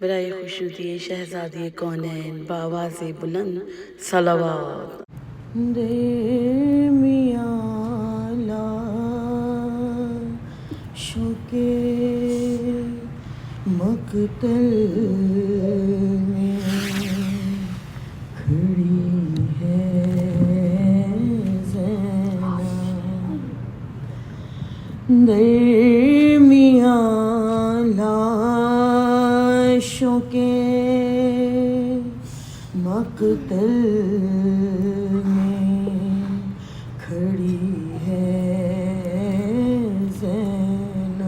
برائے خوشنودی شہزادی کونین بآواز بلند صلوات۔ دے میاں لاشوں کے مقتل میں کھڑی ہے زینب، دے میاں لاشوں کے مقتل میں کھڑی ہے زینب،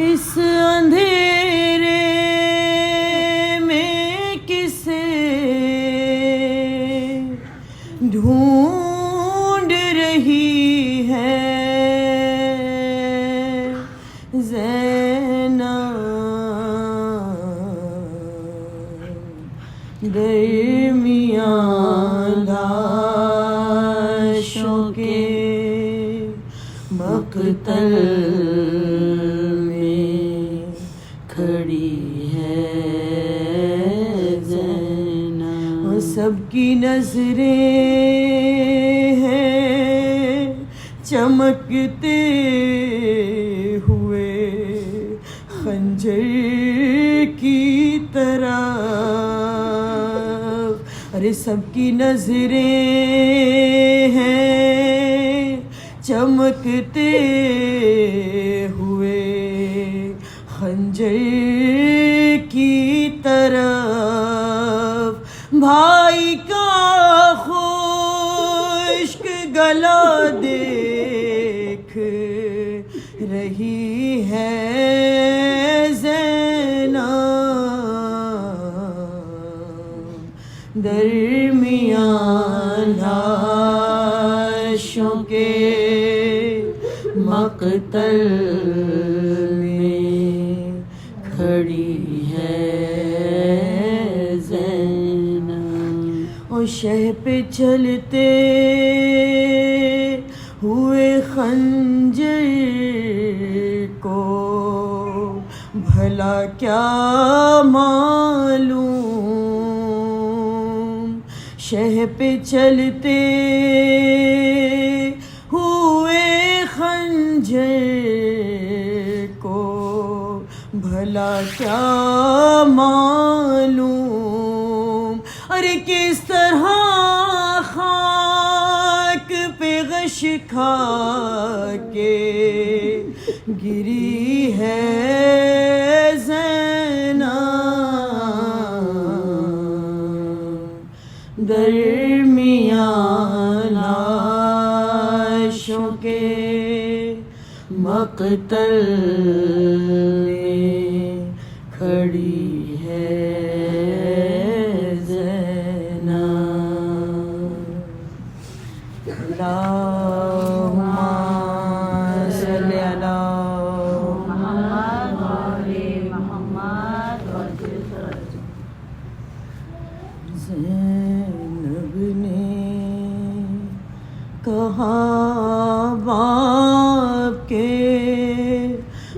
اس اندھیرے میں کسے ڈھونڈ رہی ہے زینب، درمیان لاشوں کے مقتل میں کھڑی ہے زینب، سب کی نظریں ہیں چمکتے ہوئے خنجر کی طرح، ارے سب کی نظریں ہیں چمکتے ہوئے خنجر کی طرف، بھائی کا خشک گلا دیکھ رہی ہے زینب، درمیان لاشوں کے مقتل میں کھڑی ہے زینب، اور شہ پہ چلتے ہوئے خنجر کو بھلا کیا معلوم، شہ پہ چلتے ہوئے خنجر کو بھلا کیا معلوم، ارے کس طرح خاک پہ غش کھا کے گری ہے زینب، درمیان لاشوں کے مقتل میں کھڑی ہے زینب، اللہم صلی علی زینب نے کہا باپ کے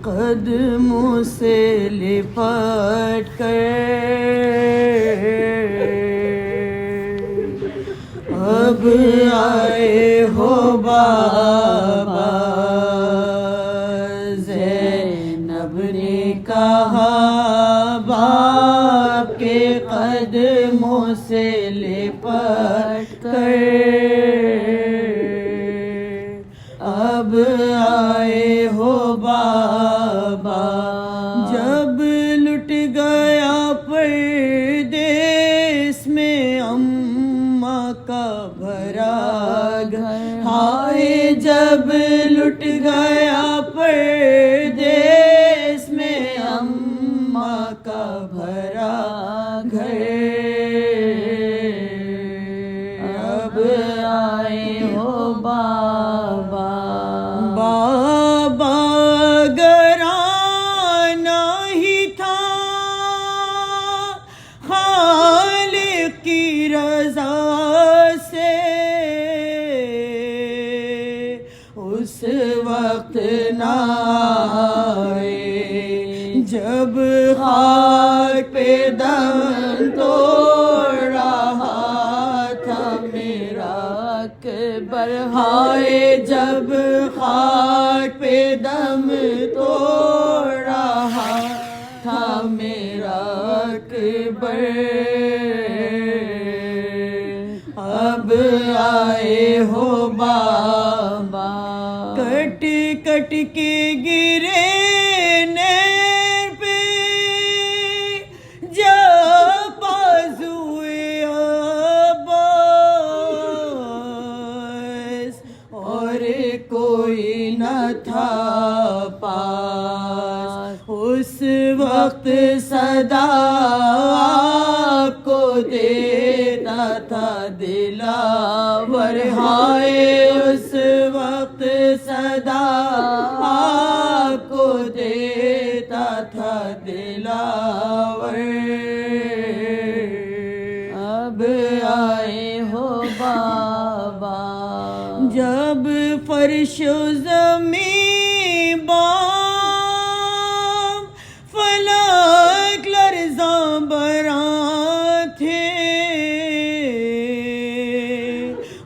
قدموں سے لپٹ کر، اب آئے ہو بابا، زینب نے کہا باپ کے قدموں سے لپٹ کر، اب آئے ہو بابا، جب لٹ گیا پردیس میں اماں کا بھرا گھر، ہائے جب لٹ گیا پردیس میں اماں کا بھرا گھر، اب آئے ہو بابا، بابا گران جب خاک پہ دم توڑ رہا تھا میرا اکبر، ہائے جب خاک پہ دم توڑ رہا تھا میرا اکبر، اب آئے ہو بابا، کٹ کٹ کے گرے نیر پہ جب بازوئے عباس، اور کوئی نہ تھا پاس، اس وقت صدا آپ کو دیتا تھا دلاور، ہائے اس وقت صدا آپ کو دیتا تھا دلاور، اب آئے ہو بابا، جب فرش و زمین بام فلک لرزاں براں تھے،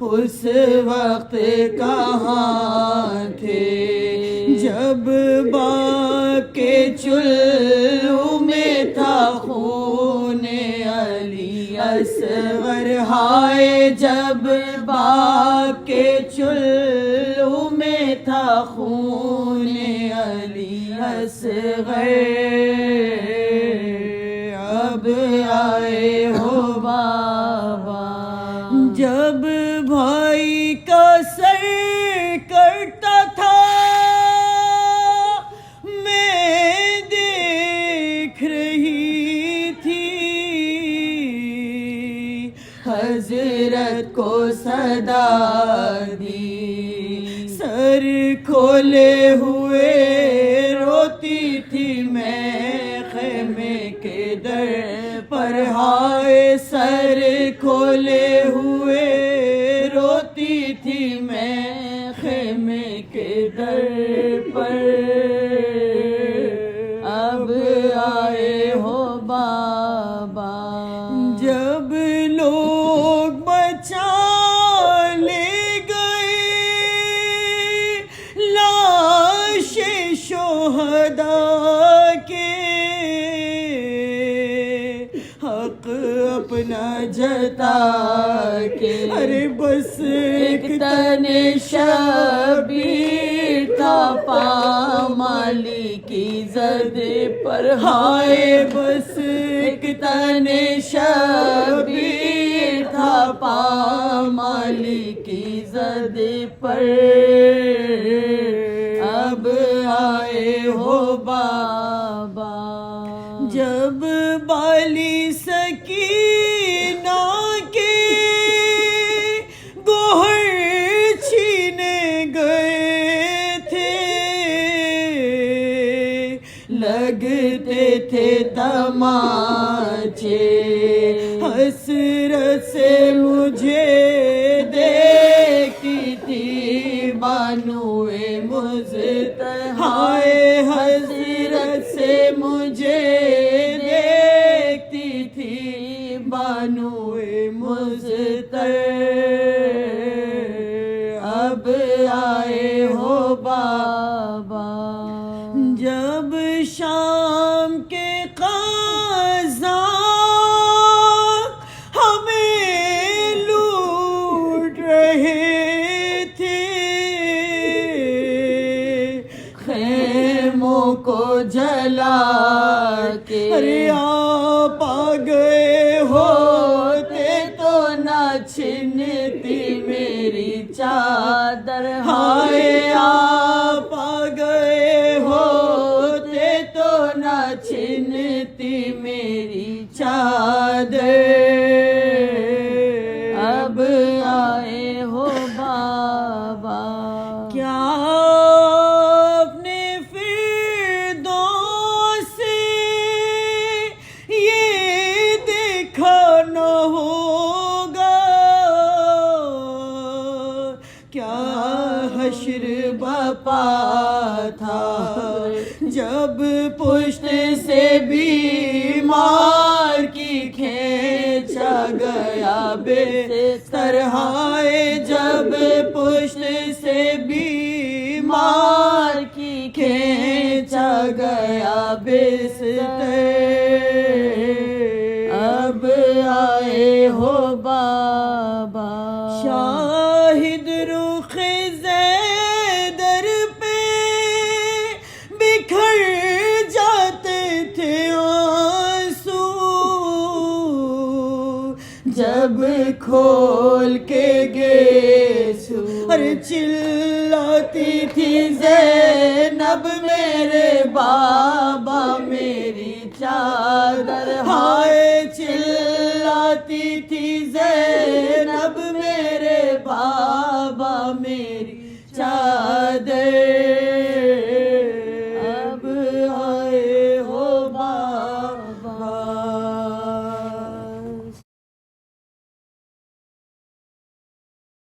اس وقت کہاں تھے جب باپ کے چلو میں تھا خون علی اصغر، ہائے جب باپ کے چلو میں تھا خون علی اصغر، اب آئے ہو بابا، جب بھائی کا سر کٹتا تھا میں دیکھ رہی تھی، حضرت کو صدا دی، سر کھولے ہوئے روتی تھی میں خیمے کے در پر، ہائے سر کھولے ہوئے روتی تھی میں خیمے کے در پر، اب آئے ہو بابا، جب لوگ بچا لے گئے لاش شہداء کے، حق اپنا جتا کے، ارے بس ایک تن شبیر تھا پامالی کی زد پر، ہائے بس ایک تن شبیر تھا پامالی کی زد پر، اب آئے ہو بابا، جب بالی سکینہ کے گوہر چھینے گئے تھے، لگتے تھے تماچے، حسرت سے مجھے دیکھتی تھی بانوئے مزتر، ہائے حسرت سے مجھے دیکھتی تھی بانوئے مزتر، اب آئے ہو بابا، جب شام کے قاضاں ہمیں لوٹ رہے تھے، خیموں کو جلا کے، ارے آپ آ گئے ہوتے تو نہ چھنتی میری چادر، ہائے آپ آ گئے ہوتے تو نہ چھنتی میری چادر، اب آئے ہو بابا، کیا اپنے فردوس سے یہ دیکھا نہ ہوگا، کیا حشر بپا تھا جب پشت سے بیمار کی کھینچا گیا بستر ہائے، جب پشت سے بیمار کی کھینچا گیا بستر، اب آئے ہو بابا شاہد رخ زیدر پہ بکھر جاتے تھے آنسو، جب کھول کے گیسو ارے چلاتی تھی زینب میرے بابا میری چادر، ہائے چلاتی تھی زینب میرے بابا میری